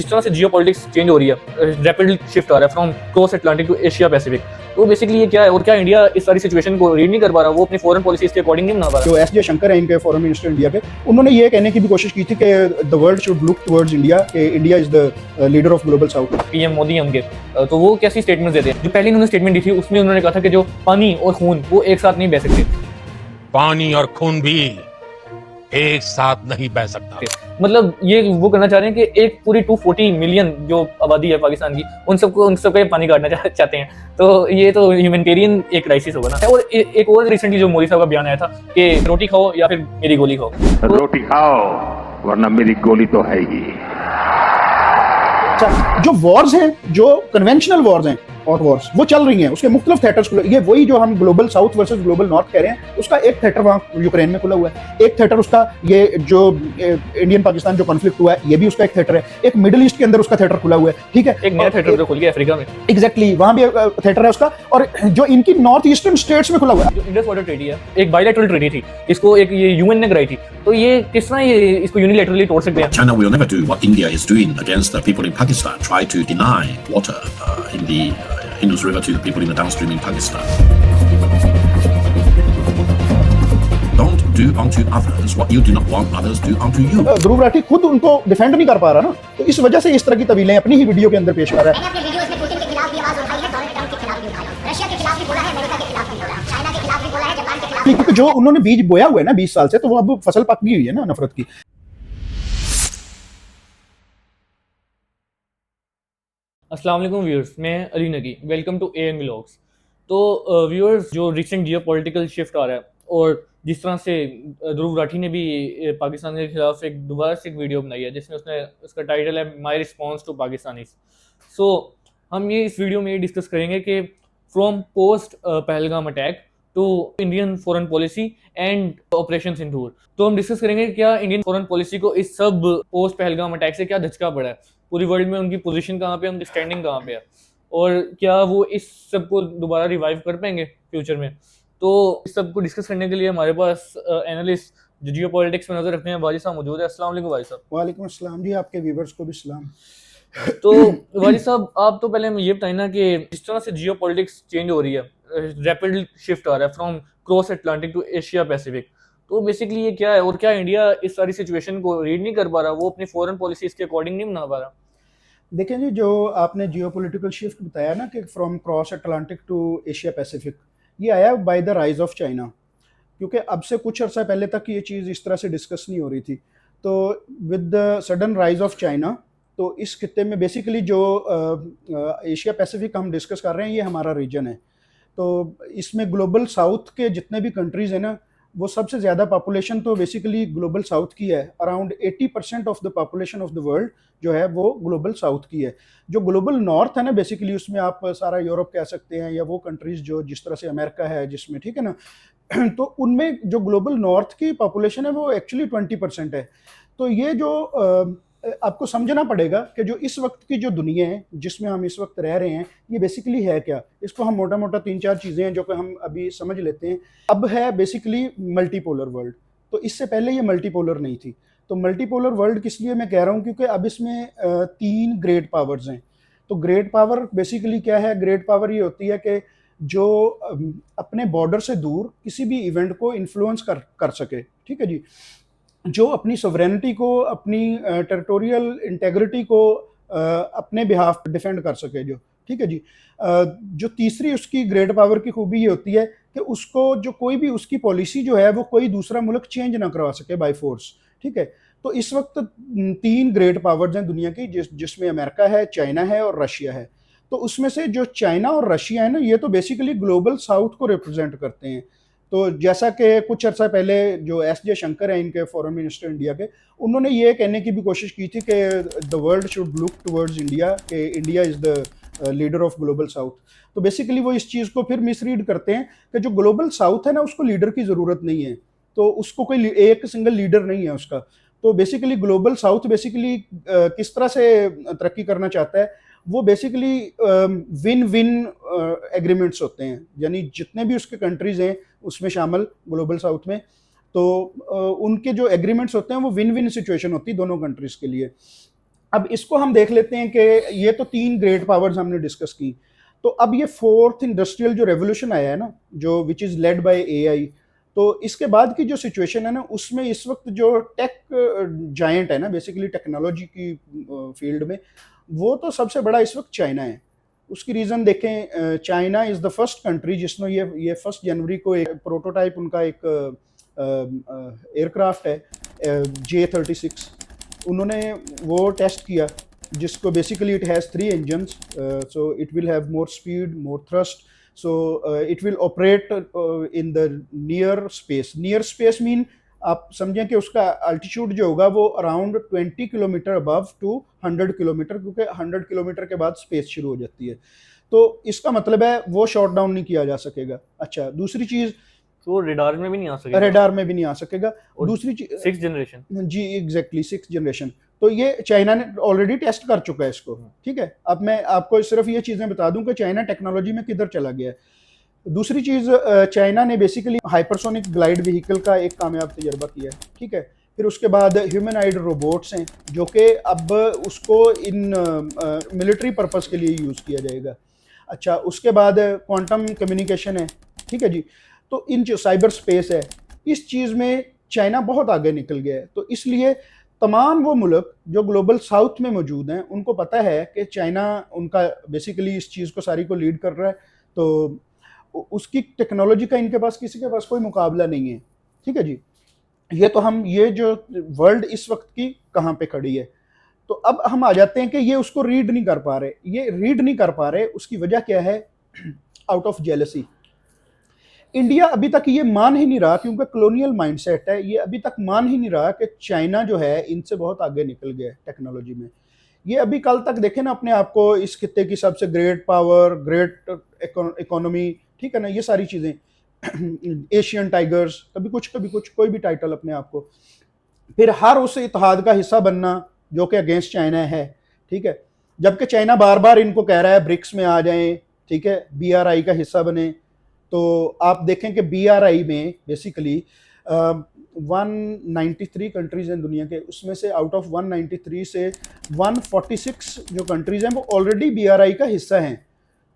जिस तरह से जियो पॉलिटिक्स चेंज हो रही है, रैपिडली शिफ्ट आ रहा है from cross Atlantic to Asia Pacific, तो बेसिकली ये क्या है और क्या इंडिया इस सारी सिचुएशन को रीड नहीं कर पा रहा, वो अपनी फॉरेन पॉलिसी इसके अकॉर्डिंग नहीं बना पा रहा। जो एस जयशंकर है इनके फॉरेन मिनिस्टर इंडिया के, उन्होंने ये कहने की भी कोशिश की थी कि the world should look towards India, कि India is the leader of global south. PM Modi हैं उनके, तो वो कैसी स्टेटमेंट देते हैं। जो पहले उन्होंने स्टेटमेंट दी थी उसमें उन्होंने कहा था कि जो पानी और खून वो एक साथ नहीं बह सकते, पानी और खून भी एक साथ नहीं बह सकता। मतलब ये वो करना चाह रहे हैं कि एक पूरी 240 मिलियन जो आबादी है पाकिस्तान की, उन सबको पानी काटना चाहते हैं। तो ये तो ह्यूमैनिटेरियन एक क्राइसिस होगा ना। और एक और रिसेंटली जो मोदी साहब का बयान आया था कि रोटी खाओ या फिर मेरी गोली खाओ। रोटी खाओ वरना मेरी गोली तो है ही। जो वॉर्स हैं, जो कन्वेंशनल वॉर्स हैं और वॉर्स वो चल रही हैं, उसके मुख्तलिफ थिएटर्स खुले। ये वही जो हम global south versus global north कह रहे हैं, उसका एक थिएटर वहाँ यूक्रेन में खुला हुआ है, एक थिएटर उसका ये जो इंडियन पाकिस्तान जो कॉन्फ्लिक्ट हुआ है ये भी उसका एक थिएटर है, एक मिडिल ईस्ट के अंदर उसका थिएटर खुला हुआ है, ठीक है। एक नया थिएटर जो खुल गया अफ्रीका में, एग्जैक्टली वहाँ भी थिएटर है उसका, और जो इनकी नॉर्थ ईस्टर्न स्टेट्स में खुला हुआ है। जो इंडस वाटर ट्रीटी है एक बायलैटरल ट्रीटी थी, इसको एक ये यूएन ने कराई थी, तो ये किस तरह ये इसको यूनिलैटरली तोड़ सकते हैं। China will never do what India is doing against the people in Pakistan, try to deny water in the Indus River to the people in the downstream in Pakistan. Don't do unto others what you do not want others do unto you. Dhruv Rathee खुद उनको defend नहीं कर पा रहा ना, तो इस वजह से इस तरह की तवीलें अपनी ही वीडियो के अंदर पेश कर रहा है। मैंने अपने वीडियोस में पुतिन के खिलाफ भी आवाज उठाई है, डोनाल्ड ट्रंप के खिलाफ भी उठाई है, रशिया के खिलाफ भी बोला है, अमेरिका के खिलाफ भी बोला है, चाइना के खिलाफ भी बोला है, जापान के खिलाफ भी। क्योंकि जो उन्होंने बीज बोया हुआ है ना 20 साल से, तो वो अब फसल पक गई हुई है ना नफरत की। अस्सलाम वालेकुम व्यूअर्स, मैं Ali Nagi, welcome to AN vlogs. तो व्यूअर्स, जो रिसेंट जियो पॉलिटिकल शिफ्ट आ रहा है और जिस तरह से ध्रुव राठी ने भी पाकिस्तान के खिलाफ एक दोबारा से एक वीडियो बनाई है जिसमें उसका टाइटल है my response to Pakistanis. So हम ये इस वीडियो में ये डिस्कस करेंगे कि from post Pahalgam attack to Indian foreign policy and operation Sindoor. तो हम डिस्कस करेंगे क्या इंडियन फॉरेन पॉलिसी को इस सब पोस्ट पहलगाम अटैक से क्या धचका पड़ा है, पूरी वर्ल्ड में उनकी पोजीशन कहाँ पे है, उनकी स्टैंडिंग कहाँ पे है, और क्या वो इस सब को दोबारा रिवाइव कर पाएंगे फ्यूचर में। तो इस सब को डिस्कस करने के लिए हमारे पास एनालिस्ट जो जियो पॉलिटिक्स में नजर रखते हैं वाजी साहब मौजूद है। अस्सलाम वालेकुम वाजी साहब। वालेकुम अस्सलाम जी, आपके व्यूअर्स को भी सलाम। तो वाजी साहब, आप तो पहले ये बताइए ना कि जिस तरह से जियो पॉलिटिक्स चेंज हो रही है, रैपिड शिफ्ट आ रहा है from cross Atlantic to Asia Pacific, तो बेसिकली ये क्या है और क्या इंडिया इस सारी सिचुएशन को रीड नहीं कर पा रहा, वो अपनी फॉरेन पॉलिसी इसके अकॉर्डिंग नहीं बना पा रहा। देखें जी, जो आपने जियोपॉलिटिकल शिफ्ट बताया ना कि from cross Atlantic to Asia Pacific, ये आया by the rise of China, क्योंकि अब से कुछ अर्सा पहले तक ये चीज़ इस तरह से डिस्कस नहीं हो रही थी। तो with the sudden rise of China, तो इस खित्ते में बेसिकली जो एशिया पैसिफिक हम डिस्कस कर रहे हैं, ये हमारा रीजन है। तो इसमें ग्लोबल साउथ के जितने भी कंट्रीज़ हैं ना, वो सबसे ज़्यादा पॉपुलेशन तो बेसिकली ग्लोबल साउथ की है। Around 80% of the population of the world जो है वो ग्लोबल साउथ की है। जो ग्लोबल नॉर्थ है ना, बेसिकली उसमें आप सारा यूरोप कह सकते हैं, या वो कंट्रीज़ जो जिस तरह से अमेरिका है जिसमें, ठीक है ना, तो उनमें जो ग्लोबल नॉर्थ की पॉपुलेशन है वो एक्चुअली 20% है। तो ये जो आपको समझना पड़ेगा कि जो इस वक्त की जो दुनिया है जिसमें हम इस वक्त रह रहे हैं, ये बेसिकली है क्या। इसको हम मोटा मोटा 3-4 चीज़ें हैं जो कि हम अभी समझ लेते हैं। अब है बेसिकली मल्टीपोलर वर्ल्ड, तो इससे पहले ये मल्टीपोलर नहीं थी। तो मल्टीपोलर वर्ल्ड किस लिए मैं कह रहा हूँ, क्योंकि अब इसमें 3 ग्रेट पावर्स हैं। तो ग्रेट पावर बेसिकली क्या है, ग्रेट पावर ये होती है कि जो अपने बॉर्डर से दूर किसी भी इवेंट को इन्फ्लुएंस कर सके, ठीक है जी, जो अपनी सॉवरेनिटी को, अपनी टेरिटोरियल इंटेग्रिटी को अपने बिहाफ डिफेंड कर सके, जो, ठीक है जी। जो तीसरी उसकी ग्रेट पावर की खूबी ये होती है कि उसको जो कोई भी उसकी पॉलिसी जो है वो कोई दूसरा मुल्क चेंज ना करवा सके बाय फोर्स, ठीक है। तो इस वक्त 3 ग्रेट पावर्स हैं दुनिया की, जिसमें अमेरिका है, चाइना है और रशिया है। तो उसमें से जो चाइना और रशिया है ना, ये तो बेसिकली ग्लोबल साउथ को रिप्रेजेंट करते हैं। तो जैसा कि कुछ अर्सा पहले जो एस जयशंकर हैं इनके फॉरेन मिनिस्टर इंडिया के, उन्होंने ये कहने की भी कोशिश की थी कि the world should look towards India, कि India is the leader of global south. तो बेसिकली वो इस चीज़ को फिर मिसरीड करते हैं कि जो ग्लोबल साउथ है ना, उसको लीडर की ज़रूरत नहीं है, तो उसको कोई एक सिंगल लीडर नहीं है उसका। तो बेसिकली ग्लोबल साउथ बेसिकली किस तरह से तरक्की करना चाहता है, वो बेसिकली विन विन एग्रीमेंट्स होते हैं, यानी जितने भी उसके कंट्रीज़ हैं उसमें शामिल ग्लोबल साउथ में, तो उनके जो एग्रीमेंट्स होते हैं वो विन विन सिचुएशन होती है दोनों कंट्रीज़ के लिए। अब इसको हम देख लेते हैं कि ये तो 3 ग्रेट पावर्स हमने डिस्कस की, तो अब ये 4th इंडस्ट्रियल जो रेवोल्यूशन आया है ना, जो which is led by AI, तो इसके बाद की जो सिचुएशन है ना, उसमें इस वक्त जो टेक जायंट है ना, बेसिकली टेक्नोलॉजी की फील्ड में, वो तो सबसे बड़ा इस वक्त चाइना है। उसकी रीज़न देखें, China is the first country जिसने ये 1 जनवरी को एक प्रोटोटाइप उनका एक एयरक्राफ्ट है J-36, उन्होंने वो टेस्ट किया, जिसको basically it has 3 engines, so it will have more speed, more thrust, so it will operate in the near space mean आप समझें कि उसका अल्टीट्यूड जो होगा वो around 20 kilometre above to 100 kilometre, क्योंकि 100 किलोमीटर के बाद स्पेस शुरू हो जाती है, तो इसका मतलब है वो शॉट डाउन नहीं किया जा सकेगा। अच्छा, दूसरी चीज़, तो रेडार में भी नहीं आ सकेगा, रेडार में भी नहीं आ सकेगा। और दूसरी चीज 6th जनरेशन, जी एग्जैक्टली 6th जनरेशन, तो ये चाइना ने ऑलरेडी टेस्ट कर चुका है इसको, ठीक है। अब मैं आपको सिर्फ ये चीज़ें बता दूं कि चाइना टेक्नोलॉजी में किधर चला गया है। दूसरी चीज़, चाइना ने बेसिकली हाइपरसोनिक ग्लाइड व्हीकल का एक कामयाब तजर्बा किया है, ठीक है। फिर उसके बाद ह्यूमनॉइड रोबोट्स हैं, जो कि अब उसको इन मिलिट्री पर्पस के लिए यूज़ किया जाएगा। अच्छा, उसके बाद क्वांटम कम्युनिकेशन है, ठीक है जी। तो इन जो साइबर स्पेस है, इस चीज़ में चाइना बहुत आगे निकल गया है, तो इसलिए तमाम वो मुल्क जो ग्लोबल साउथ में मौजूद हैं, उनको पता है कि चाइना उनका बेसिकली इस चीज़ को सारी को लीड कर रहा है, तो उसकी टेक्नोलॉजी का इनके पास किसी के पास कोई मुकाबला नहीं है, ठीक है जी। ये जो वर्ल्ड इस वक्त की कहाँ पे खड़ी है, तो अब हम आ जाते हैं कि ये उसको रीड नहीं कर पा रहे। उसकी वजह क्या है? Out of jealousy. इंडिया अभी तक ये मान ही नहीं रहा, क्योंकि कॉलोनियल माइंडसेट है, ये अभी तक मान ही नहीं रहा कि चाइना जो है इनसे बहुत आगे निकल गया है टेक्नोलॉजी में। ये अभी कल तक देखें ना अपने आप को इस खित्ते की सबसे ग्रेट पावर, ग्रेट इकोनॉमी, ठीक है ना, ये सारी चीज़ें, एशियन टाइगर्स, कभी कुछ कोई भी टाइटल अपने आप को, फिर हर उस इत्तेहाद का हिस्सा बनना जो कि अगेंस्ट चाइना है, ठीक है। जबकि चाइना बार बार इनको कह रहा है ब्रिक्स में आ जाएं, ठीक है, BRI का हिस्सा बने। तो आप देखें कि BRI में बेसिकली 193 कंट्रीज़ हैं दुनिया के, उसमें से आउट ऑफ 193 से 146 जो कंट्रीज़ हैं वो ऑलरेडी BRI का हिस्सा हैं।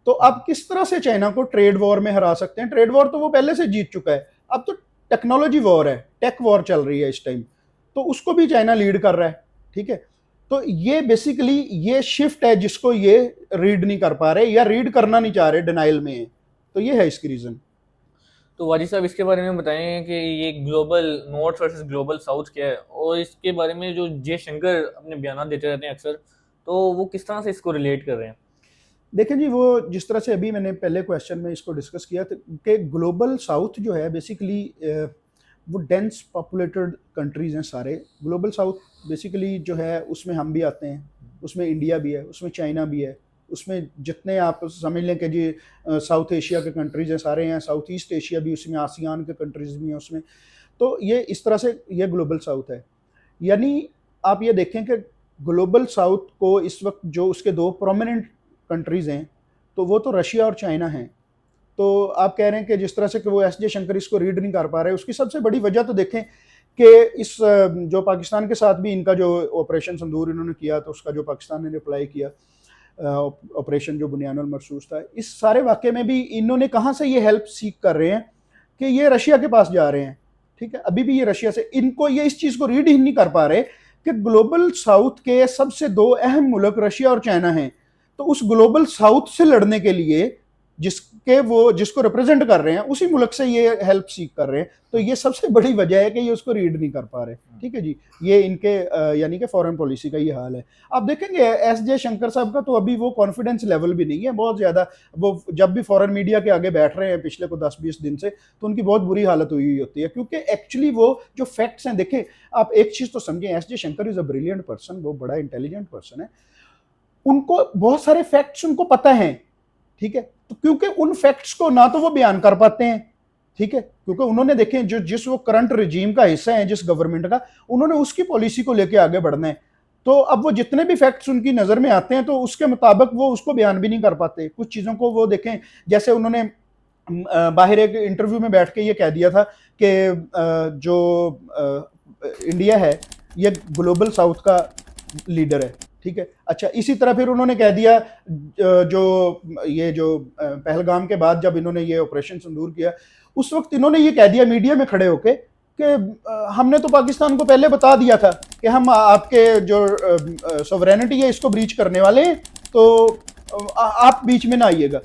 तो अब किस तरह से चाइना को ट्रेड वॉर में हरा सकते हैं? ट्रेड वॉर तो वो पहले से जीत चुका है, अब तो टेक्नोलॉजी वॉर है, टेक वॉर चल रही है इस टाइम, तो उसको भी चाइना लीड कर रहा है, ठीक है। तो ये बेसिकली ये शिफ्ट है जिसको ये रीड नहीं कर पा रहे या रीड करना नहीं चाह रहे, डिनाइल में है, तो ये है इसकी रीज़न। तो वाजिद साहब इसके बारे में बताएं कि ये global north versus global south क्या है, और इसके बारे में जो जयशंकर अपने बयान देते रहते हैं अक्सर, तो वो किस तरह से इसको रिलेट कर रहे हैं? देखें जी, वो जिस तरह से अभी मैंने पहले क्वेश्चन में इसको डिस्कस किया था कि ग्लोबल साउथ जो है बेसिकली वो डेंस पॉपुलेटेड कंट्रीज़ हैं सारे। ग्लोबल साउथ बेसिकली जो है उसमें हम भी आते हैं, उसमें इंडिया भी है, उसमें चाइना भी है, उसमें जितने आप समझ लें कि जी साउथ एशिया के कंट्रीज़ हैं सारे हैं, साउथ ईस्ट एशिया भी उसमें, आसियान के कंट्रीज़ भी हैं उसमें। तो ये इस तरह से ये ग्लोबल साउथ है। यानी आप ये देखें कि ग्लोबल साउथ को इस वक्त जो उसके 2 प्रोमिनेंट कंट्रीज़ हैं, तो वो तो रशिया और चाइना हैं। तो आप कह रहे हैं कि जिस तरह से कि वो एस जयशंकर इसको रीड नहीं कर पा रहे, उसकी सबसे बड़ी वजह तो देखें कि इस जो पाकिस्तान के साथ भी इनका जो ऑपरेशन संदूर इन्होंने किया, तो उसका जो पाकिस्तान ने रिप्लाई किया, ऑपरेशन जो बुनियानुल मरसूस था, इस सारे वाक़े में भी इन्होंने कहाँ से ये हेल्प सीख कर रहे हैं कि ये रशिया के पास जा रहे हैं, ठीक है। अभी भी ये रशिया से, इनको ये इस चीज़ को रीड ही नहीं कर पा रहे कि ग्लोबल साउथ के सबसे 2 अहम मुल्क रशिया और चाइना हैं। तो उस ग्लोबल साउथ से लड़ने के लिए जिसको रिप्रेजेंट कर रहे हैं, उसी मुल्क से ये हेल्प सीख कर रहे हैं। तो ये सबसे बड़ी वजह है कि ये उसको रीड नहीं कर पा रहे, ठीक है जी। ये इनके यानी कि फॉरेन पॉलिसी का ये हाल है। आप देखेंगे एस जयशंकर साहब का तो अभी वो कॉन्फिडेंस लेवल भी नहीं है बहुत ज़्यादा। वो जब भी फॉरेन मीडिया के आगे बैठ रहे हैं पिछले को 10-20 दिन से, तो उनकी बहुत बुरी हालत हुई होती है, क्योंकि एक्चुअली वो जो फैक्ट्स हैं, देखें आप एक चीज़ तो समझें, S Jaishankar is a brilliant person, वो बड़ा इंटेलिजेंट पर्सन है, उनको बहुत सारे फैक्ट्स उनको पता हैं, ठीक है। तो क्योंकि उन फैक्ट्स को ना तो वो बयान कर पाते हैं, ठीक है, क्योंकि उन्होंने देखें जिस वो करंट रिजीम का हिस्सा है, जिस गवर्नमेंट का, उन्होंने उसकी पॉलिसी को लेके आगे बढ़ना है। तो अब वो जितने भी फैक्ट्स उनकी नज़र में आते हैं, तो उसके मुताबिक वो उसको बयान भी नहीं कर पाते। कुछ चीज़ों को वो देखें, जैसे उन्होंने बाहर एक इंटरव्यू में बैठ के ये कह दिया था कि जो इंडिया है ये ग्लोबल साउथ का लीडर है, ठीक है। अच्छा, इसी तरह फिर उन्होंने कह दिया जो पहलगाम के बाद जब इन्होंने ये ऑपरेशन सिंदूर किया, उस वक्त इन्होंने ये कह दिया मीडिया में खड़े होके कि हमने तो पाकिस्तान को पहले बता दिया था कि हम आपके जो सॉवरेनिटी है इसको ब्रीच करने वाले हैं, तो आप बीच में ना आइएगा।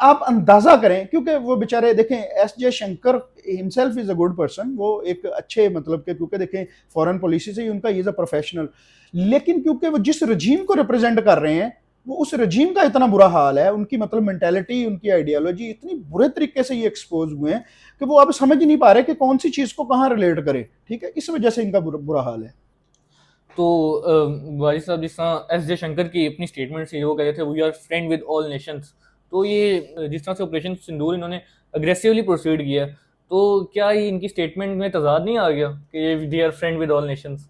आप अंदाजा करें, क्योंकि वो बेचारे देखें, S Jaishankar himself is a good person, वो एक अच्छे मतलब के, क्योंकि देखें फॉरेन पॉलिसी से ही उनका इज अ प्रोफेशनल, लेकिन क्योंकि वो जिस रजीम को रिप्रेजेंट कर रहे हैं वो उस रजीम का इतना बुरा हाल है, उनकी मतलब मेंटेलिटी, उनकी आइडियोलॉजी इतनी बुरे तरीके से ये एक्सपोज हुए हैं कि वो अब समझ नहीं पा रहे कि कौन सी चीज को कहाँ रिलेट करे, ठीक है। इस वजह से इनका बुरा हाल है। तो वाजिद साहब, जिस तरह एस जयशंकर की अपनी स्टेटमेंट से वो कह रहे थे we are friend with all nations, तो ये जिस तरह से ऑपरेशन सिंदूर इन्होंने अग्रेसिवली प्रोसीड किया, तो क्या ये इनकी स्टेटमेंट में तजाद नहीं आ गया कि they are friend with all nations?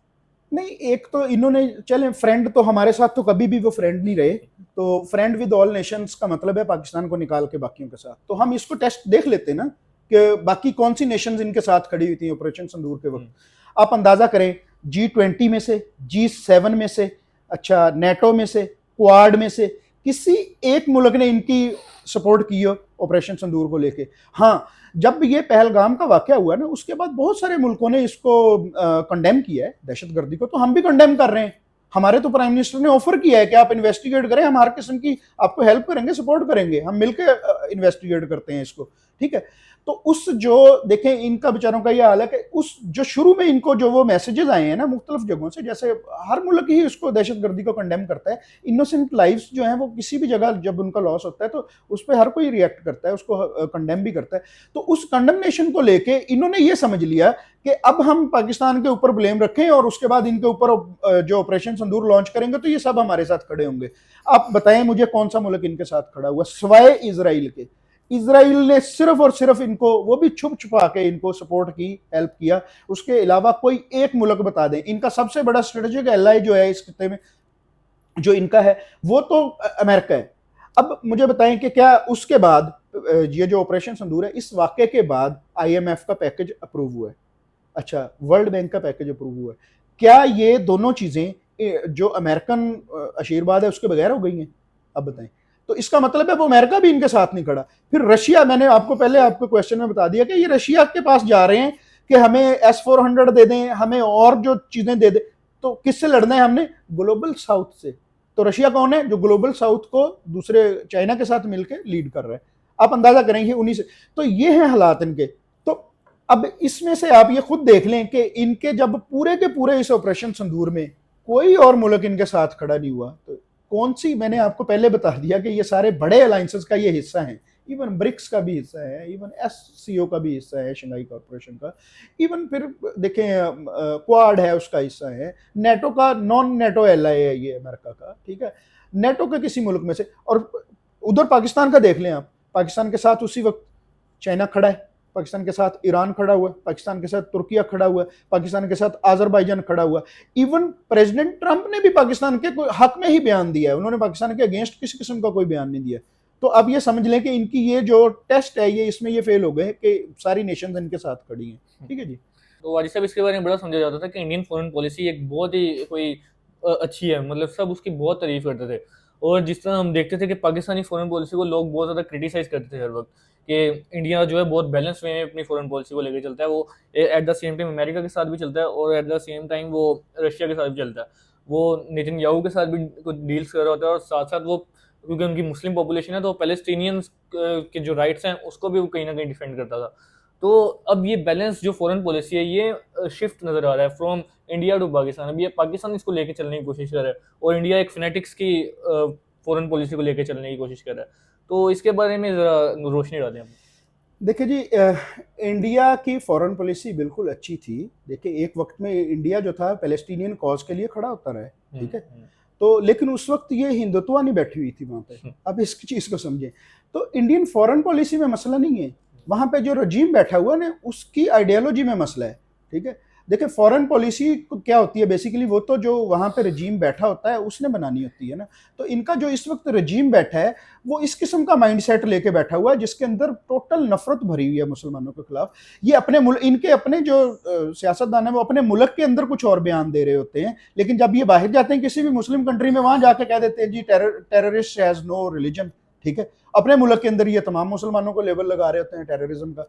नहीं, एक तो इन्होंने, चलें फ्रेंड तो हमारे साथ तो कभी भी वो फ्रेंड नहीं रहे, तो फ्रेंड विद ऑल नेशंस का मतलब है पाकिस्तान को निकाल के बाकियों के साथ। तो हम इसको टेस्ट देख लेते हैं ना कि बाकी कौन सी नेशंस इनके साथ खड़ी हुई थी ऑपरेशन सिंदूर के वक्त। आप अंदाजा करें, G20 में से, G7 में से, अच्छा नेटो में से, क्वाड में से किसी एक मुल्क ने इनकी सपोर्ट की हो ऑपरेशन सिंदूर को लेके? हाँ, जब ये पहलगाम का वाकया हुआ ना, उसके बाद बहुत सारे मुल्कों ने इसको कंडेम किया है, दहशतगर्दी को, तो हम भी कंडेम कर रहे हैं। हमारे तो प्राइम मिनिस्टर ने ऑफर किया है कि आप इन्वेस्टिगेट करें, हम हर किस्म की आपको हेल्प करेंगे, सपोर्ट करेंगे, हम मिलकर इन्वेस्टिगेट करते हैं इसको, ठीक है। तो उस जो देखें इनका बेचारों का ये हाल है कि उस जो शुरू में इनको जो वो मैसेजेस आए हैं ना मुख्तलिफ जगहों से, जैसे हर मुल्क ही उसको दहशतगर्दी को कंडेम करता है, इनोसेंट लाइफ्स जो हैं वो किसी भी जगह जब उनका लॉस होता है तो उस पर हर कोई रिएक्ट करता है, उसको कंडेम भी करता है। तो उस कंडेमनेशन को लेके इन्होंने ये समझ लिया कि अब हम पाकिस्तान के ऊपर ब्लेम रखें और उसके बाद इनके ऊपर जो ऑपरेशन सिंदूर लॉन्च करेंगे तो ये सब हमारे साथ खड़े होंगे। आप बताएं मुझे कौन सा मुल्क इनके साथ खड़ा हुआ सिवाय इजराइल के? इजराइल ने सिर्फ और सिर्फ इनको, वो भी छुप छुपा के इनको सपोर्ट की, हेल्प किया, उसके अलावा कोई एक मुल्क बता दें। इनका सबसे बड़ा स्ट्रेटेजिक एलाई जो है इस खित्ते में जो इनका है वो तो अमेरिका है। अब मुझे बताएं कि क्या उसके बाद ये जो ऑपरेशन सिंदूर है, इस वाक़े के बाद IMF का पैकेज अप्रूव हुआ है, अच्छा वर्ल्ड बैंक का पैकेज अप्रूव हुआ है, क्या ये दोनों चीज़ें जो अमेरिकन आशीर्वाद है उसके बगैर हो गई हैं? अब बताएं। तो इसका मतलब है वो अमेरिका भी इनके साथ नहीं खड़ा। फिर रशिया, मैंने आपको पहले आपको क्वेश्चन में बता दिया कि ये रशिया के पास जा रहे हैं कि हमें S-400 दे दें, हमें और जो चीज़ें दे दें। तो किससे लड़ना है हमने? ग्लोबल साउथ से। तो रशिया कौन है? जो ग्लोबल साउथ को दूसरे चाइना के साथ मिलकर लीड कर रहा है। आप अंदाजा करेंगे उन्हीं से। तो ये हैं हालात इनके। तो अब इसमें से आप ये खुद देख लें कि इनके जब पूरे के पूरे इस ऑपरेशन सिंदूर में कोई और मुल्क इनके साथ खड़ा नहीं हुआ, तो कौन सी, मैंने आपको पहले बता दिया कि ये सारे बड़े अलायंसेस का ये हिस्सा है, इवन ब्रिक्स का भी हिस्सा है, इवन SCO का भी हिस्सा है, शंघाई कॉर्पोरेशन का, इवन फिर देखें क्वाड है उसका हिस्सा है, नेटो का नॉन नेटो एलाई है ये अमेरिका का, ठीक है, नेटो के किसी मुल्क में से। और उधर पाकिस्तान का देख लें आप, पाकिस्तान के साथ उसी वक्त चाइना खड़ा है, पाकिस्तान के साथ ईरान खड़ा हुआ है, पाकिस्तान के साथ तुर्किया खड़ा हुआ है, पाकिस्तान के साथ अजरबैजान खड़ा हुआ है। इवन प्रेसिडेंट ट्रंप ने भी पाकिस्तान के हक में ही बयान दिया है, उन्होंने पाकिस्तान के अगेंस्ट किसी किस्म का कोई बयान नहीं दिया। तो अब ये समझ लें कि इनकी ये जो टेस्ट है ये इसमें ये फेल हो गए कि सारी नेशंस इनके साथ खड़ी हैं, ठीक है जी। तो वाजिद साहब, इसके बारे में बड़ा समझा जाता था कि इंडियन फॉरेन पॉलिसी एक बहुत ही कोई अच्छी है, मतलब सब उसकी बहुत तारीफ करते थे। और जिस तरह हम देखते थे कि पाकिस्तानी फॉरेन पॉलिसी को लोग बहुत ज़्यादा क्रिटिसाइज़ करते थे हर वक्त कि इंडिया जो है बहुत बैलेंस वे में अपनी फॉरेन पॉलिसी को लेकर चलता है, वो at the same time America के साथ भी चलता है और एट द सेम टाइम वो रशिया के साथ भी चलता है। वो नेतन्याहू के साथ भी कुछ डील्स कर रहा होता है और साथ साथ वो, क्योंकि उनकी मुस्लिम पॉपुलेशन है, तो पैलेस्टीनियंस के जो राइट्स हैं उसको भी वो कहीं ना कहीं डिफेंड करता था। तो अब ये बैलेंस जो फॉरेन पॉलिसी है ये शिफ्ट नज़र आ रहा है फ्रॉम इंडिया टू पाकिस्तान। अब ये पाकिस्तान इसको लेके चलने की कोशिश कर रहा है और इंडिया एक फिनेटिक्स की फॉरेन पॉलिसी को लेके चलने की कोशिश कर रहा है। तो इसके बारे में ज़रा रोशनी डालें हम। देखिए जी, इंडिया की फॉरेन पॉलिसी बिल्कुल अच्छी थी। देखिए एक वक्त में इंडिया जो था पैलेस्टीनियन कॉज के लिए खड़ा होता रहा है, ठीक है, तो लेकिन उस वक्त ये हिंदुत्व नहीं बैठी हुई थी वहाँ पे। अब इस चीज़ को समझें, तो इंडियन फॉरेन पॉलिसी में मसला नहीं है, वहाँ पे जो रजीम बैठा हुआ है उसकी आइडियोलॉजी में मसला है, ठीक है। देखिए फॉरेन पॉलिसी क्या होती है बेसिकली, वो तो जो वहाँ पे रजीम बैठा होता है उसने बनानी होती है ना। तो इनका जो इस वक्त रजीम बैठा है वो इस किस्म का माइंडसेट लेके बैठा हुआ है जिसके अंदर टोटल नफरत भरी हुई है मुसलमानों के खिलाफ। ये अपने मुल्क, इनके अपने जो सियासतदान है वो अपने मुल्क के अंदर कुछ और बयान दे रहे होते हैं, लेकिन जब ये बाहर जाते हैं किसी भी मुस्लिम कंट्री में, वहां जाके कह देते हैं जी टेररिस्ट हैज नो रिलीजन। ठीक है, अपने मुल्क के अंदर ये तमाम मुसलमानों को लेबल लगा रहे होते हैं टेररिज्म का।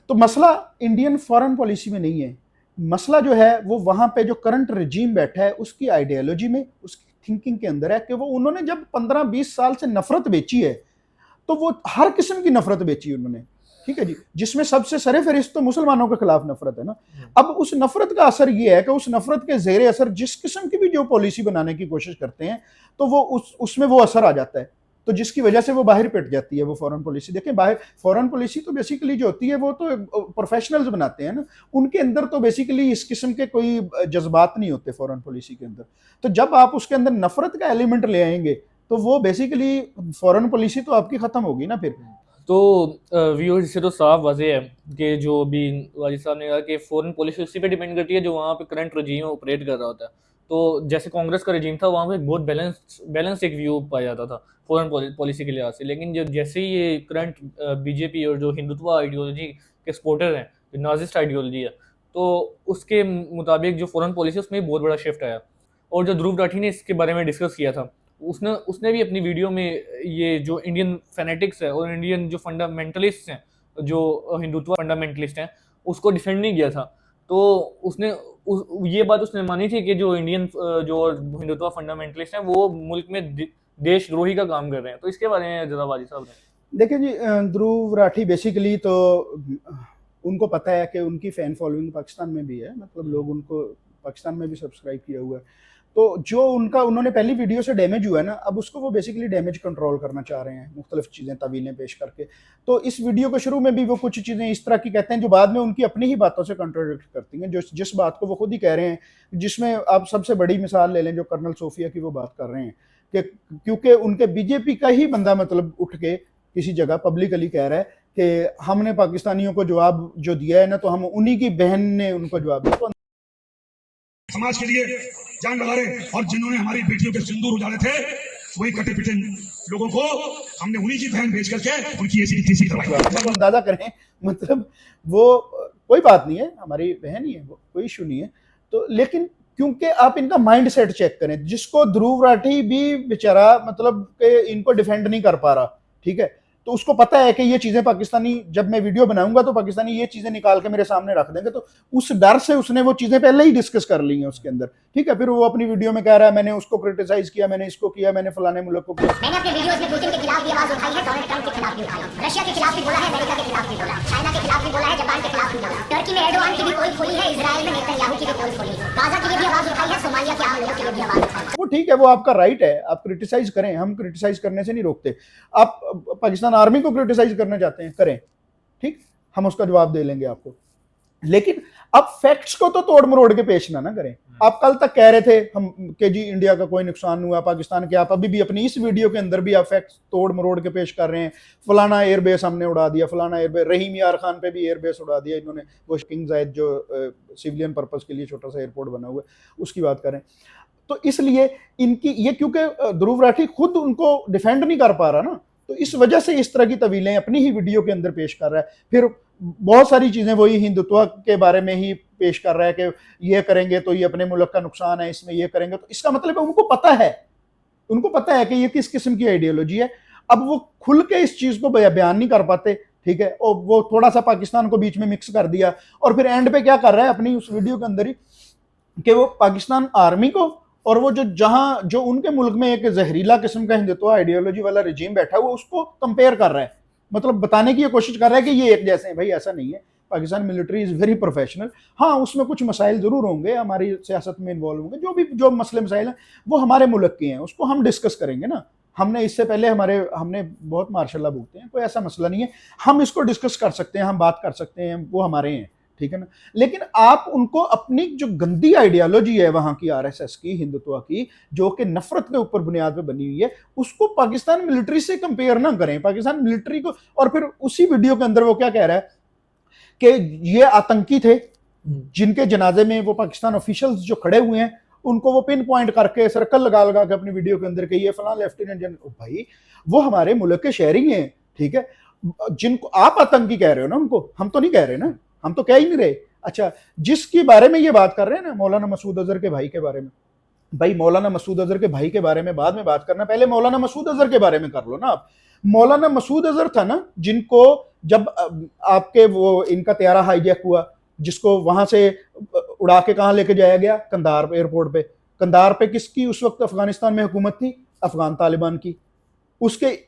तो मसला इंडियन फॉरेन पॉलिसी में नहीं है, मसला जो है वो वहां पे जो करंट रजीम बैठा है उसकी आइडियोलॉजी में, उसकी थिंकिंग के अंदर है कि वो उन्होंने जब 15-20 साल से नफरत बेची है तो वो हर किस्म की नफरत बेची उन्होंने। ठीक है जी, जिसमें सबसे सरे फहरिस्त तो मुसलमानों के खिलाफ नफरत है ना। अब उस नफरत का असर ये है कि उस नफरत के जेरे असर जिस किस्म की भी जो पॉलिसी बनाने की कोशिश करते हैं तो वो उसमें वो असर आ जाता है, तो जिसकी वजह से वो बाहर पिट जाती है वो फॉरेन पॉलिसी। देखें बाहर फॉरेन पॉलिसी तो बेसिकली जो होती है वो तो प्रोफेशनल्स बनाते हैं ना, उनके अंदर तो बेसिकली इस किस्म के कोई जज्बात नहीं होते फॉरेन पॉलिसी के अंदर। तो जब आप उसके अंदर नफरत का एलिमेंट ले आएंगे तो वो बेसिकली फॉरेन पॉलिसी तो आपकी खत्म होगी ना फिर। तो व्यूअर्स इससे तो साफ वाज़ेह है कि जो अभी वाजिद साहब ने कहा कि फॉरेन पॉलिसी उसी पे डिपेंड करती है जो वहाँ पे करंट रजीम ऑपरेट कर रहा होता है। तो जैसे कांग्रेस का रजीम था वहाँ पे बहुत बैलेंस एक व्यू पाया जाता था फॉरेन पॉलिसी के लिहाज से, लेकिन जब जैसे ही ये करंट बीजेपी और जो हिंदुत्व आइडियोलॉजी के सपोर्टर हैं, जो नाजिस्ट आइडियोलॉजी है, तो उसके मुताबिक जो फॉरेन पॉलिसी है उसमें बहुत बड़ा शिफ्ट आया। और जो ध्रुव राठी ने इसके बारे में डिस्कस किया था, उसने भी अपनी वीडियो में ये जो इंडियन फैनेटिक्स है और इंडियन जो फंडामेंटलिस्ट हैं, जो हिंदुत्व फंडामेंटलिस्ट हैं, उसको डिफेंड नहीं किया था। तो उसने ये बात उसने मानी थी कि जो इंडियन जो हिंदुत्व फंडामेंटलिस्ट हैं वो मुल्क में देशद्रोही का काम कर रहे हैं। तो इसके बारे में जरा वाजिद साहब ने। देखिए जी, ध्रुव राठी बेसिकली तो उनको पता है कि उनकी फ़ैन फॉलोइंग पाकिस्तान में भी है, मतलब लोग उनको पाकिस्तान में भी सब्सक्राइब किया हुआ है। तो जो उन्होंने पहली वीडियो से डैमेज हुआ है ना, अब उसको वो बेसिकली डैमेज कंट्रोल करना चाह रहे हैं मुख्तलिफ चीज़ें तवीलें पेश करके। तो इस वीडियो के शुरू में भी वो कुछ चीज़ें इस तरह की कहते हैं जो बाद में उनकी अपनी ही बातों से कंट्रोडिक्ट करती हैं, जो जिस बात को वो खुद ही कह रहे हैं, जिसमें आप सबसे बड़ी मिसाल ले लें जो कर्नल सोफिया की वो बात कर रहे हैं कि क्योंकि उनके बीजेपी का ही बंदा मतलब उठ के किसी जगह पब्लिकली कह रहा है कि हमने पाकिस्तानियों को जवाब जो दिया है ना, तो हम उन्हीं की बहन ने उनको जवाब दिया। तो समाज के लिए जान लगा रहे और जिन्होंने हमारी बेटियों के सिंदूर उजाड़े थे वही कटे पिटे लोगों को हमने उन्हीं की बहन भेज करके उनकी ऐसी तीसरी करवाई। अंदाजा करें, मतलब वो कोई बात नहीं है, हमारी बहन ही है, वो कोई इशू नहीं है। तो लेकिन क्योंकि आप इनका माइंड सेट चेक करें, जिसको ध्रुव राठी भी बेचारा मतलब कि इनको डिफेंड नहीं कर पा रहा, ठीक है, तो उसको पता है कि ये चीज़ें पाकिस्तानी, जब मैं वीडियो बनाऊंगा तो पाकिस्तानी ये चीज़ें निकाल के मेरे सामने रख देंगे, तो उस डर से उसने वो चीज़ें पहले ही डिस्कस कर ली हैं उसके अंदर। ठीक है, फिर वो अपनी वीडियो में कह रहा है मैंने उसको क्रिटिसाइज किया, मैंने इसको किया, मैंने फलाने मुल्क को किया। मैंने अपने वीडियोस में पुतिन के खिलाफ भी आवाज उठाई है, डोनाल्ड ट्रंप के खिलाफ भी उठाई, रशिया के खिलाफ भी बोला है, अमेरिका के खिलाफ भी बोला, चाइना के खिलाफ भी बोला है, जापान के खिलाफ भी बोला, टर्की में एर्डोगान की भी पोल खोली है, इजराइल में नेतन्याहू की भी पोल खोली है, गाजा के लिए भी आवाज उठाई है, सोमालिया के आम लोगों के लिए भी आवाज उठाई। वो ठीक है, वो आपका राइट है, आप क्रिटिसाइज करें, हम क्रिटिसाइज करने से नहीं रोकते। आप पाकिस्तान आर्मी को क्रिटिसाइज करना चाहते हैं, करें, ठीक, हम उसका जवाब दे लेंगे आपको, लेकिन अब फैक्ट्स को तो तोड़ मरोड़ के पेश ना करें। आप कल तक कह रहे थे हम कि जी इंडिया का कोई नुकसान हुआ पाकिस्तान के, आप अभी भी अपनी इस वीडियो के अंदर भी आप फैक्ट्स तोड़ मरोड़ के पेश कर रहे हैं। फलाना एयरबेस हमने उड़ा दिया, फलाना एयरबेस, रहीम यार खान पे भी एयरबेस उड़ा दिया इन्होंने, वो किंग जायद जो सिविलियन पर्पस के लिए छोटा सा एयरपोर्ट बना हुआ है उसकी बात करें। तो इसलिए इनकी ये, क्योंकि ध्रुव राठी खुद उनको डिफेंड नहीं कर पा रहा ना, तो इस वजह से इस तरह की तवीलें अपनी ही वीडियो के अंदर पेश कर रहा है। फिर बहुत सारी चीज़ें वही हिंदुत्व के बारे में ही पेश कर रहा है कि ये करेंगे तो ये अपने मुल्क का नुकसान है, इसमें ये करेंगे, तो इसका मतलब है उनको पता है कि ये किस किस्म की आइडियोलॉजी है। अब वो खुल के इस चीज़ को बयान नहीं कर पाते, ठीक है, और वो थोड़ा सा पाकिस्तान को बीच में मिक्स कर दिया, और फिर एंड पे क्या कर रहा है अपनी उस वीडियो के अंदर ही कि वो पाकिस्तान आर्मी को और वो जो उनके मुल्क में एक जहरीला किस्म का हिंदुत्व आइडियोलॉजी वाला रिजीम बैठा हुआ उसको कंपेयर कर रहा है, मतलब बताने की ये कोशिश कर रहा है कि ये एक जैसे हैं। भाई ऐसा नहीं है, Pakistan military is very professional. हाँ, उसमें कुछ मसाइल ज़रूर होंगे, हमारी सियासत में इन्वॉल्व होंगे, जो मसले मसाइल हैं वो हमारे मुल्क के हैं, उसको हम डिस्कस करेंगे ना। हमने इससे पहले हमने बहुत मार्शल भुगते हैं, कोई ऐसा मसला नहीं है, हम इसको डिस्कस कर सकते हैं, हम बात कर सकते हैं, वो हमारे हैं, ठीक है ना। लेकिन आप उनको अपनी जो गंदी आइडियोलॉजी है वहाँ की आरएसएस की, हिंदुत्व की, जो कि नफरत के ऊपर बुनियाद पे बनी हुई है, उसको पाकिस्तान मिलिट्री से कंपेयर ना करें, पाकिस्तान मिलिट्री को। और फिर उसी वीडियो के अंदर वो क्या कह रहा है कि ये आतंकी थे, जिनके जनाजे में वो पाकिस्तान ऑफिशियल्स जो खड़े हुए हैं उनको वो पिन पॉइंट करके सर्कल लगा लगा के अपनी वीडियो के अंदर कि ये फलां लेफ्टिनेंट जनरल, भाई वो हमारे मुल्क के शहरी हैं, ठीक है, जिनको आप आतंकी कह रहे हो ना, उनको हम तो नहीं कह रहे ना, हम तो कह ही नहीं रहे। अच्छा, जिसके बारे में ये बात कर रहे हैं ना, मौलाना मसूद अजहर के भाई के बारे में, भाई मौलाना मसूद अजहर के भाई के बारे में बाद में बात करना, पहले मौलाना मसूद अजहर के बारे में कर लो ना आप। मौलाना मसूद अजहर था ना, जिनको जब आपके वो इनका त्यारा हाईजैक हुआ, जिसको वहां से उड़ा के कहाँ लेके जाया गया, कंधार एयरपोर्ट पे। कंधार पे किसकी उस वक्त अफगानिस्तान में हुकूमत थी? अफगान तालिबान की। उसके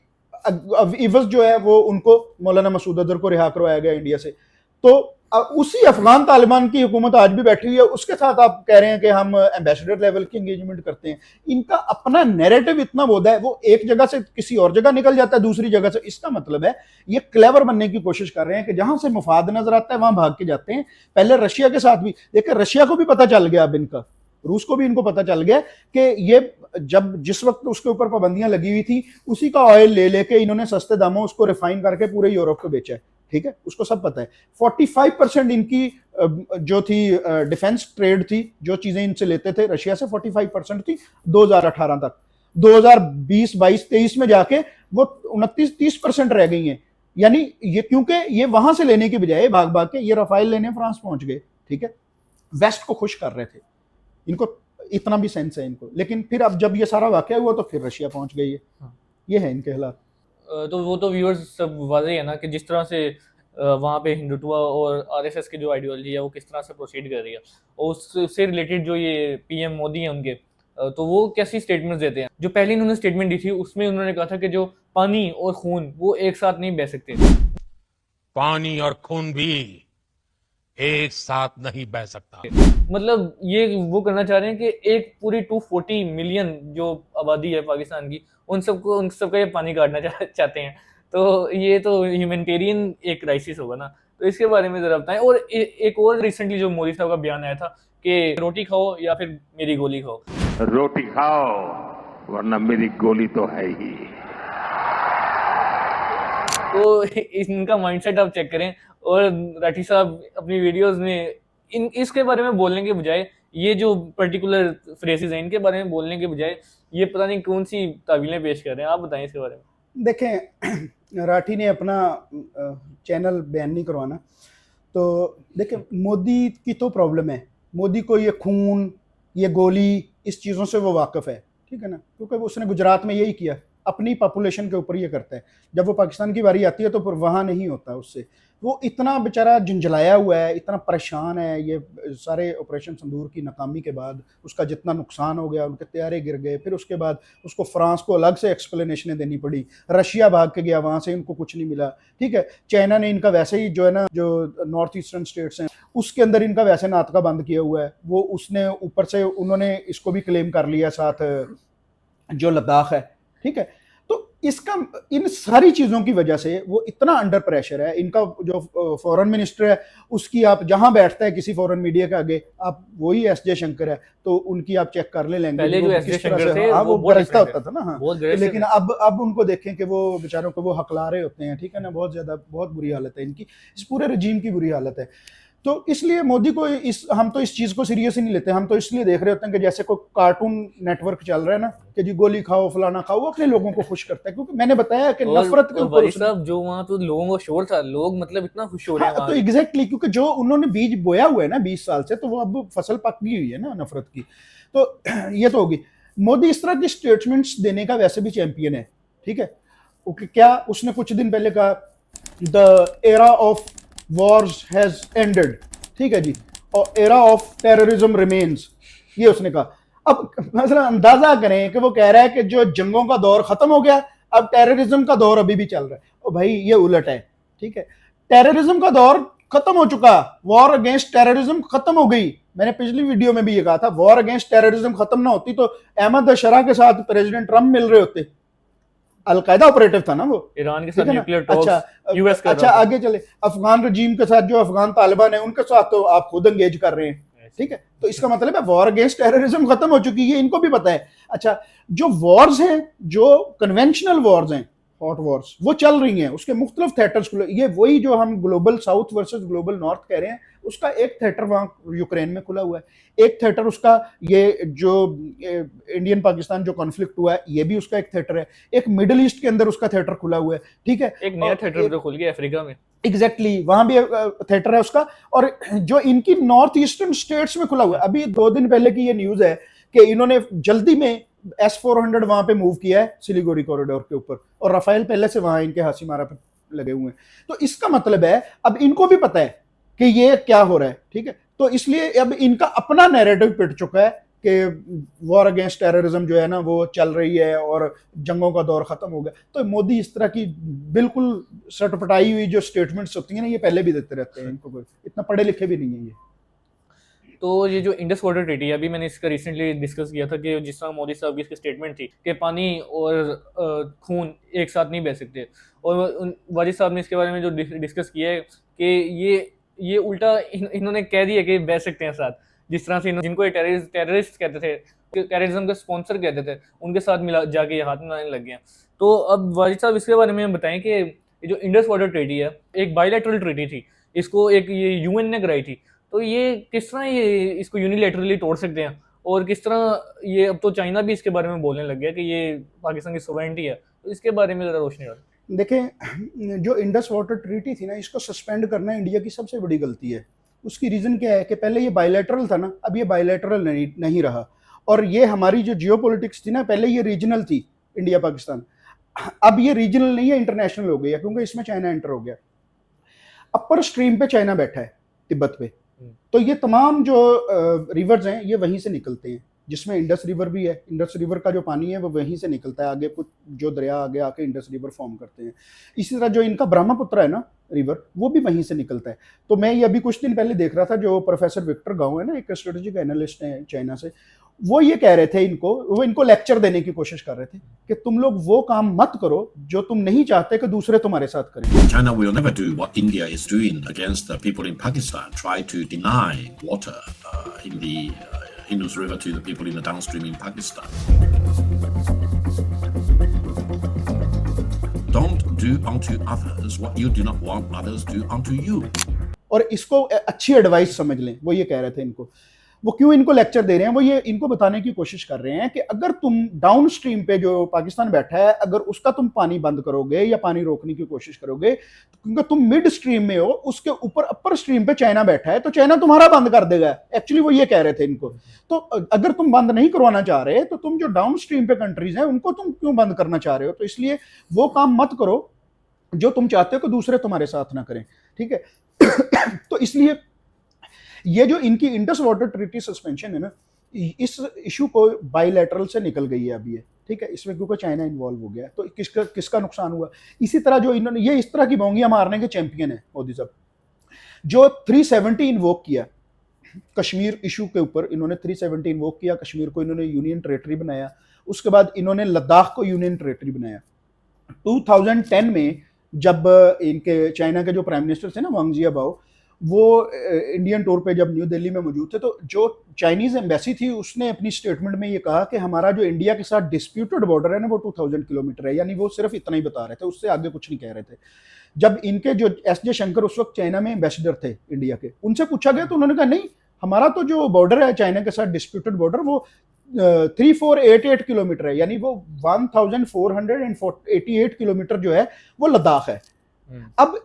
इवज जो है वो उनको मौलाना मसूद अजहर को रिहा करवाया गया इंडिया से। तो उसी अफगान तालिबान की हुकूमत आज भी बैठी हुई है, उसके साथ आप कह रहे हैं कि हम एम्बेसडर लेवल की एंगेजमेंट करते हैं। इनका अपना नैरेटिव इतना बोधा है, वो एक जगह से किसी और जगह निकल जाता है, दूसरी जगह से। इसका मतलब है ये क्लेवर बनने की कोशिश कर रहे हैं कि जहां से मुफाद नजर आता है वहां भाग के जाते हैं। पहले रशिया के साथ भी देखिए, रशिया को भी पता चल गया अब इनका, रूस को भी इनको पता चल गया कि ये जब जिस वक्त उसके ऊपर पाबंदियां लगी हुई थी, उसी का ऑयल ले लेके इन्होंने सस्ते दामों उसको रिफाइन करके पूरे यूरोप को बेचा है, ठीक है, उसको सब पता है। 45% इनकी जो थी डिफेंस ट्रेड थी, जो चीजें इनसे लेते थे रशिया से, 45% थी 2018 तक। 2020, 22, 23 में जाके वो 29-30% रह गई हैं। यानी ये क्योंकि ये वहां से लेने की बजाय भाग भाग के ये रफाइल लेने फ्रांस पहुंच गए, ठीक है, वेस्ट को खुश कर रहे थे, इनको इतना भी सेंस है इनको। लेकिन फिर अब जब ये सारा वाकया हुआ तो फिर रशिया पहुंच गई है। ये है इनके हालात। तो वो तो व्यूअर्स सब वाज़ेह है ना कि जिस तरह से वहाँ पे हिंदुत्व और आरएसएस की जो आइडियोलॉजी है वो किस तरह से प्रोसीड कर रही है, और उससे रिलेटेड जो ये पीएम मोदी हैं उनके, तो वो कैसी स्टेटमेंट्स देते हैं। जो पहले इन्होंने स्टेटमेंट दी थी उसमें उन्होंने कहा था कि जो पानी और खून वो एक साथ नहीं बह सकते। पानी और खून भी एक साथ नहीं बह सकता। मतलब ये वो करना चाह रहे हैं कि एक पूरी 240 मिलियन जो आबादी है पाकिस्तान की, उन सबका ये पानी काटना चाहते हैं। तो ये तो ह्यूमैनिटेरियन एक क्राइसिस होगा ना। तो इसके बारे में जरा बताएं। और एक और रिसेंटली जो मोदी साहब का बयान आया था कि रोटी खाओ या फिर मेरी गोली खाओ। रोटी खाओ वरना मेरी गोली तो है ही। तो इनका माइंडसेट आप चेक करें। और राठी साहब अपनी वीडियोस में इसके बारे में बोलने के बजाय, ये जो पर्टिकुलर फ्रेजेस हैं इनके बारे में बोलने के बजाय, ये पता नहीं कौन सी तावीलें पेश कर रहे हैं। आप बताएं इसके बारे में। देखें, राठी ने अपना चैनल बैन नहीं करवाना। तो देखें, मोदी की तो प्रॉब्लम है, मोदी को ये खून, ये गोली, इस चीज़ों से वो वाकिफ़ है, ठीक है ना, क्योंकि उसने गुजरात में यही किया, अपनी पॉपुलेशन के ऊपर ये करता है। जब वो पाकिस्तान की बारी आती है तो फिर वहाँ नहीं होता उससे। वो इतना बेचारा झुंझलाया हुआ है, इतना परेशान है, ये सारे ऑपरेशन संदूर की नाकामी के बाद उसका जितना नुकसान हो गया, उनके तैयारे गिर गए, फिर उसके बाद उसको फ्रांस को अलग से एक्सप्लेनेशनें देनी पड़ी, रशिया भाग के गया, वहाँ से इनको कुछ नहीं मिला, ठीक है। चाइना ने इनका वैसे ही जो है ना, जो नॉर्थ ईस्टर्न स्टेट्स हैं उसके अंदर इनका वैसे नाटका बंद किया हुआ है। वो उसने ऊपर से उन्होंने इसको भी क्लेम कर लिया साथ, जो लद्दाख है, ठीक है। तो इसका इन सारी चीज़ों की वजह से वो इतना अंडर प्रेशर है। इनका जो फॉरेन मिनिस्टर है उसकी आप जहां बैठता है किसी फॉरेन मीडिया के आगे, आप वही एस जयशंकर है, तो उनकी आप चेक कर ले लैंग्वेज। पहले जो एस जयशंकर थे वो बरसता होता था ना, हाँ। लेकिन अब उनको देखें कि वो बेचारों को वो हकला रहे होते हैं, ठीक है ना। बहुत ज़्यादा, बहुत बुरी हालत है इनकी, इस पूरे रजीम की बुरी हालत है। तो इसलिए मोदी को हम तो इस चीज़ को सीरियस ही नहीं लेते। हम तो इसलिए देख रहे होते हैं कि जैसे कोई कार्टून नेटवर्क चल रहा है ना, कि जी गोली खाओ, फलाना खाओ, वो अपने लोगों को खुश करता है। क्योंकि मैंने बताया कि नफरत के ऊपर साहब जो वहाँ तो लोगों को शोर था, लोग मतलब इतना खुश हो रहे हैं। तो एग्जैक्टली, क्योंकि जो उन्होंने बीज बोया हुआ है ना 20 साल से, तो वो अब फसल पक गई हुई है ना नफरत की। तो ये तो होगी। मोदी इस तरह की स्टेटमेंट्स देने का वैसे भी चैंपियन है, ठीक है। ओके, क्या उसने कुछ दिन पहले कहा, the era of wars has ended, ठीक है जी, और एरा ऑफ टेररिज्म रिमेन्स, ये उसने कहा। अब मतलब अंदाजा करें कि वो कह रहा है कि जो जंगों का दौर खत्म हो गया, अब टेररिज्म का दौर अभी भी चल रहा है। और भाई ये उलट है, ठीक है। टेररिज्म का दौर खत्म हो चुका, वॉर अगेंस्ट टेररिज्म खत्म हो गई। मैंने पिछली वीडियो में भी ये कहा था, वॉर अगेंस्ट टेररिज्म खत्म ना होती तो अहमद अशरा के साथ प्रेसिडेंट ट्रम्प मिल रहे होते। अलकायदा ऑपरेटिव था ना वो, ईरान के साथ न्यूक्लियर टॉक्स यूएस कर अच्छा आगे चले, अफगान रजीम के साथ जो अफगान तालिबान है उनके साथ तो आप खुद एंगेज कर रहे हैं, ठीक है। तो इसका मतलब है वॉर अगेंस्ट टेररिज्म खत्म हो चुकी है, इनको भी पता है। अच्छा, जो वॉर्स हैं, जो कन्वेंशनल वॉर्स हैं, हॉट वॉर्स वो चल रही हैं, उसके मुख्तलिफ थिएटर्स खुले। ये वही जो हम global south versus global north कह रहे हैं, उसका एक थिएटर वहाँ यूक्रेन में खुला हुआ है। एक थिएटर उसका ये जो इंडियन पाकिस्तान जो कॉन्फ्लिक्ट हुआ है, ये भी उसका एक थिएटर है। एक मिडिल ईस्ट के अंदर उसका थिएटर खुला हुआ है, ठीक है। एक नया थिएटर जो खुल गया अफ्रीका में, एग्जैक्टली वहां भी थिएटर है उसका। और जो इनकी नॉर्थ ईस्टर्न स्टेट्स में खुला हुआ है, अभी 2 दिन पहले की ये न्यूज है कि इन्होंने जल्दी में S-400 वहां पे मूव किया है सिलीगुड़ी कॉरिडोर के ऊपर, और राफेल पहले से वहां इनके हाथी मारा पे लगे हुए हैं। तो इसका मतलब है अब इनको भी पता है कि ये क्या हो रहा है, ठीक है। तो इसलिए अब इनका अपना नैरेटिव पिट चुका है कि वॉर अगेंस्ट टेररिज्म जो है ना वो चल रही है और जंगों का दौर खत्म हो गया। तो मोदी इस तरह की बिल्कुल सटपटाई हुई जो स्टेटमेंट्स होती हैं ना, ये पहले भी देते रहते हैं। इनको कोई इतना पढ़े लिखे भी नहीं है ये। तो ये जो इंडस वाटर ट्रीटी है, अभी मैंने इसका रिसेंटली डिस्कस किया था कि जिस तरह मोदी साहब की इसकी स्टेटमेंट थी कि पानी और खून एक साथ नहीं बह सकते, और वाजिद साहब ने इसके बारे में जो डिस्कस किया है कि ये उल्टा इन्होंने कह दिया कि बह सकते हैं साथ। जिस तरह से जिनको टेररिस्ट कहते थे, टेररिज्म का स्पॉन्सर कहते थे, उनके साथ मिला जाके ये हाथ मिलाने लग गए। तो अब वाजिद साहब इसके बारे में बताएं कि ये जो इंडस वाटर ट्रीटी है एक बायलैटरल ट्रीटी थी, इसको एक ये यूएन ने कराई थी। तो ये किस तरह ये इसको यूनिलैटरली तोड़ सकते हैं, और किस तरह ये अब तो चाइना भी इसके बारे में बोलने लग गया कि ये पाकिस्तान की सोवरेनिटी है। तो इसके बारे में ज़रा रोशनी डालें। देखें, जो इंडस वाटर ट्रीटी थी ना, इसको सस्पेंड करना इंडिया की सबसे बड़ी गलती है। उसकी रीज़न क्या है कि पहले ये बायलैटरल था ना, अब ये बायलैटरल नहीं रहा। और ये हमारी जो जियोपॉलिटिक्स थी ना, पहले ये रीजनल थी, इंडिया पाकिस्तान। अब ये रीजनल नहीं है, इंटरनेशनल हो गई है, क्योंकि इसमें चाइना एंटर हो गया। अपर स्ट्रीम पे चाइना बैठा है तिब्बत पे, तो ये तमाम जो रिवर्स हैं ये वहीं से निकलते हैं, जिसमें इंडस रिवर भी है। इंडस रिवर का जो पानी है वो वहीं से निकलता है, आगे कुछ जो दरिया आगे आके इंडस रिवर फॉर्म करते हैं। इसी तरह जो इनका ब्रह्मपुत्र है ना रिवर, वो भी वहीं से निकलता है। तो मैं ये अभी कुछ दिन पहले देख रहा था, जो प्रोफेसर विक्टर गांव है ना, एक स्ट्रेटेजिक एनालिस्ट हैं चाइना से, वो ये कह रहे थे वो इनको लेक्चर देने की कोशिश कर रहे थे कि तुम लोग वो काम मत करो जो तुम नहीं चाहते कि दूसरे तुम्हारे साथ करें। China will never do what India is doing against the people in Pakistan, try to deny water in the Indus River to the people in the downstream in Pakistan. Don't do unto others what you do not want others do unto you. और इसको अच्छी advice समझ लें, वो ये कह रहे थे इनको। वो क्यों इनको लेक्चर दे रहे हैं, वो ये इनको बताने की कोशिश कर रहे हैं कि अगर तुम डाउन स्ट्रीम पे जो पाकिस्तान बैठा है, अगर उसका तुम पानी बंद करोगे या पानी रोकने की कोशिश करोगे, क्योंकि तुम मिड स्ट्रीम में हो, उसके ऊपर अपर स्ट्रीम पे चाइना बैठा है, तो चाइना तुम्हारा बंद कर देगा। एक्चुअली वो ये कह रहे थे इनको। तो अगर तुम बंद नहीं करवाना चाह रहे, तो तुम जो डाउन स्ट्रीम पे कंट्रीज हैं उनको तुम क्यों बंद करना चाह रहे हो? तो इसलिए वो काम मत करो जो तुम चाहते हो कि दूसरे तुम्हारे साथ ना करें, ठीक है। तो इसलिए ये जो इनकी इंडस वाटर ट्रीटी सस्पेंशन है ना, इस इशू को बायलैटरल से निकल गई है अभी ये, ठीक है। इसमें क्योंकि चाइना इन्वॉल्व हो गया है, तो किसका नुकसान हुआ? इसी तरह जो इन्होंने ये इस तरह की बोंगियां मारने के चैंपियन है मोदी साहब। जो 370 इन्वोक किया कश्मीर इशू के ऊपर, इन्होंने 370 इन्वोक किया, कश्मीर को इन्होंने यूनियन टेरेटरी बनाया। उसके बाद इन्होंने लद्दाख को यूनियन टेरेटरी बनाया। 2010 में जब इनके चाइना के जो प्राइम मिनिस्टर थे ना, वांग जियाबाओ, वो इंडियन टूर पे जब न्यू दिल्ली में मौजूद थे, तो जो चाइनीज एम्बेसी थी उसने अपनी स्टेटमेंट में ये कहा कि हमारा जो इंडिया के साथ डिस्प्यूटेड बॉर्डर है ना, वो 2000 किलोमीटर है। यानी वो सिर्फ इतना ही बता रहे थे, उससे आगे कुछ नहीं कह रहे थे। जब इनके जो S.J. शंकर उस वक्त चाइना में एम्बेसडर थे इंडिया के, उनसे पूछा गया तो उन्होंने कहा नहीं, हमारा तो जो बॉर्डर है चाइना के साथ डिस्प्यूटेड बॉर्डर, वो 3488 किलोमीटर है। यानी वो 1488 किलोमीटर जो है वो लद्दाख है। अब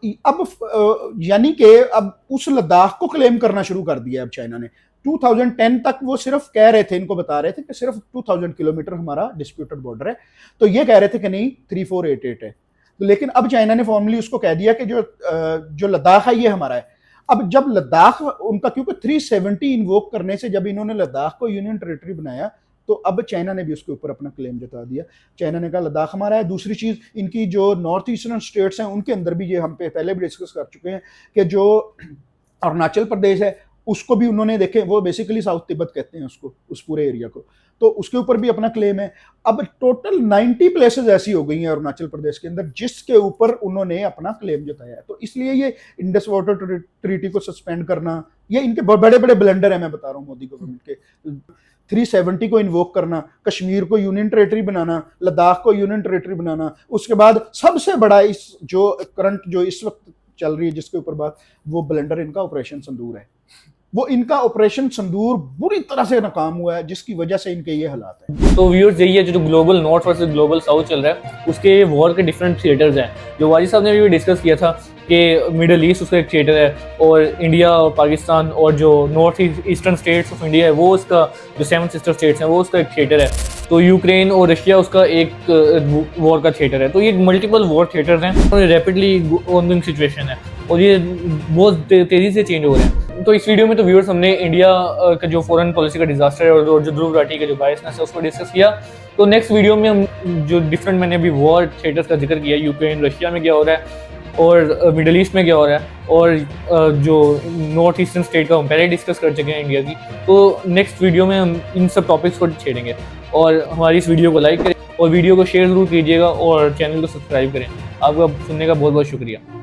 यानी कि अब उस लद्दाख को क्लेम करना शुरू कर दिया अब चाइना ने। 2010 तक वो सिर्फ कह रहे थे, इनको बता रहे थे कि सिर्फ 2000 किलोमीटर हमारा डिस्प्यूटेड बॉर्डर है, तो ये कह रहे थे कि नहीं 3488 है। तो लेकिन अब चाइना ने फॉर्मली उसको कह दिया कि जो लद्दाख है ये हमारा है। अब जब लद्दाख उनका, क्योंकि 370 इन्वोक करने से जब इन्होंने लद्दाख को यूनियन टेरेटरी बनाया, तो अब चाइना ने भी उसके ऊपर अपना क्लेम जता दिया। चाइना ने कहा लद्दाख हमारा है। दूसरी चीज़, इनकी जो नॉर्थ ईस्टर्न स्टेट्स हैं उनके अंदर भी, ये हम पहले भी डिस्कस कर चुके हैं कि जो अरुणाचल प्रदेश है उसको भी उन्होंने, देखे वो बेसिकली साउथ तिब्बत कहते हैं उसको, उस पूरे एरिया को, तो उसके ऊपर भी अपना क्लेम है। अब टोटल 90 प्लेसेस ऐसी हो गई हैं अरुणाचल प्रदेश के अंदर जिसके ऊपर उन्होंने अपना क्लेम जताया है। तो इसलिए ये इंडस वाटर ट्रीटी को सस्पेंड करना, ये इनके बड़े बड़े ब्लंडर है, मैं बता रहा हूँ मोदी गवर्नमेंट के। 370 को इन्वोक करना, कश्मीर को यूनियन टेरेटरी बनाना, लद्दाख को यूनियन टेरेटरी बनाना, उसके बाद सबसे बड़ा इस जो करंट जो इस वक्त चल रही है जिसके ऊपर बात, वो ब्लेंडर इनका ऑपरेशन संदूर है। वो इनका ऑपरेशन संदूर बुरी तरह से नाकाम हुआ है, जिसकी वजह से इनके ये हालात हैं। तो व्यूअर्स यही है जो global north versus global south चल रहा है, उसके वॉर के डिफरेंट थिएटर्स हैं। जो वाजिद साहब ने भी डिस्कस किया था कि मिडल ईस्ट उसका एक थिएटर है, और इंडिया और पाकिस्तान और जो north eastern states of India है वो उसका, जो 7 सिस्टर स्टेट्स हैं वो उसका एक थिएटर है। तो यूक्रेन और रशिया उसका एक वॉर का थिएटर है। तो ये मल्टीपल वॉर थिएटर्स हैं और रैपिडली ऑनगोइंग सिचुएशन है, और ये बहुत तेज़ी से चेंज हो रहे हैं। तो इस वीडियो में तो व्यूअर्स हमने इंडिया का जो फॉरेन पॉलिसी का डिजास्टर है और जो ध्रुव राठी का जो बायसनेस है उसको डिस्कस किया। तो नेक्स्ट वीडियो में हम जो डिफरेंट, मैंने अभी वॉर थिएटर्स का जिक्र किया, यूक्रेन रशिया में क्या हो रहा है और मिडल ईस्ट में क्या हो रहा है, और जो नॉर्थ ईस्टर्न स्टेट का हम पहले डिस्कस कर चुके हैं इंडिया की। तो नेक्स्ट वीडियो में हम इन सब टॉपिक्स को छेड़ेंगे, और हमारी इस वीडियो को लाइक करें और वीडियो को शेयर ज़रूर कीजिएगा और चैनल को सब्सक्राइब करें। आपका सुनने का बहुत बहुत शुक्रिया।